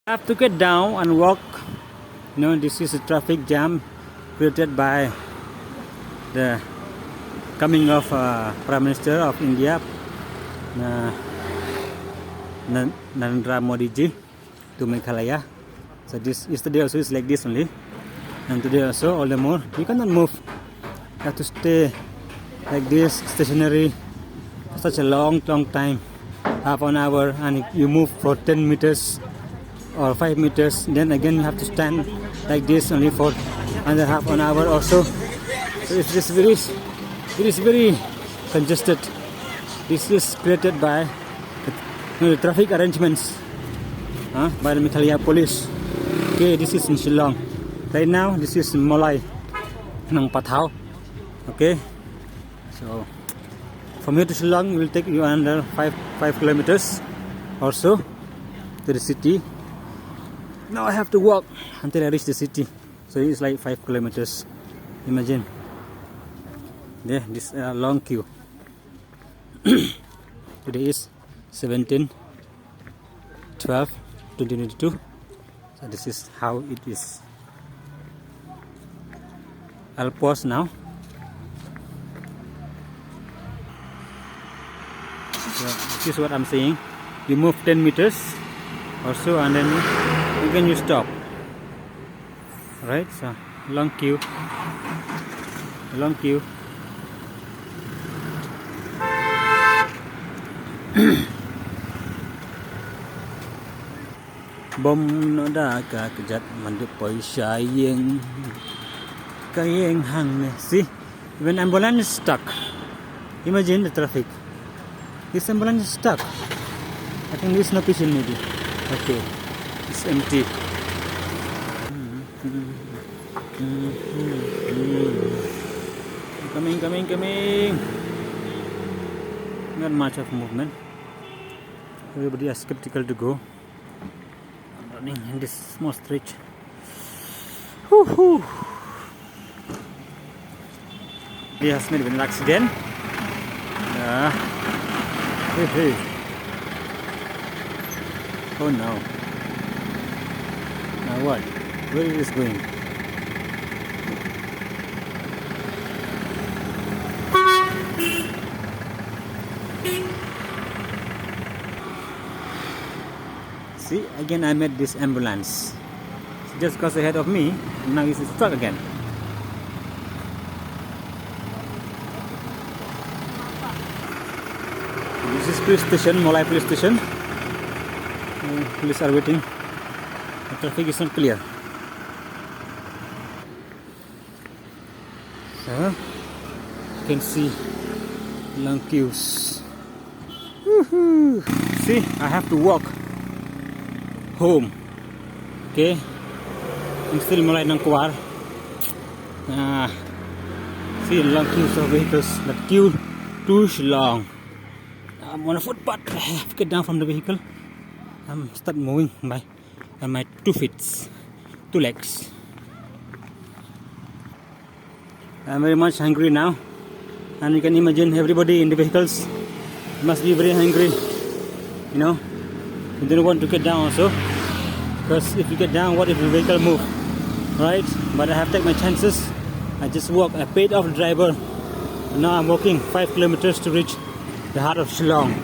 I have to get down and walk. This is a traffic jam created by the coming of Prime Minister of India, Narendra Modi ji, to Meghalaya. So this yesterday also is like this only, and today also all the more. You cannot move. You have to stay like this, stationary, for such a long time, half an hour, and you move for 10 meters or 5 meters, then again you have to stand like this only for another half an hour or so. So it is very congested. This is created by the traffic arrangements by the Meghalaya police. Okay, this is in Shillong. Right now, this is Molai ng Patao. Okay, so from here to Shillong will take you under 5 kilometers or so to the city. Now I have to walk until I reach the city. So it's like 5 kilometers. Imagine. Yeah, this long queue. Today is 17/12/2022. So this is how it is. I'll pause now. So this is what I'm saying. You move 10 meters or so, and then again you stop. Right? So long queue. Bom nó đã cả giật mình được bởi sai yên cái yên hàng này. See, when ambulance is stuck, imagine the traffic. This ambulance is stuck. I think there is no patient maybe. Okay, it's empty. Coming. Not much of movement. Everybody is skeptical to go. I'm running in this small stretch. He has made an accident. Hey. Oh no. Now what? Where is this going? See, again I met this ambulance. It just goes ahead of me, and now it's stuck again. This is police station, Molai police station. Police are waiting. The traffic is not clear. So you can see long queues. Woohoo! See, I have to walk home. Okay, I'm still Molai ng Kuwar. See long queues of vehicles. The queue too long. I'm on a footpath. I have to get down from the vehicle. I'm start moving by my 2 feet, 2 legs. I'm very much hungry now, and you can imagine everybody in the vehicles must be very hungry. You don't want to get down also, because if you get down, what if the vehicle move, right? But I have to take my chances. I just walk. I paid off the driver. Now I'm walking 5 kilometers to reach the heart of Shillong.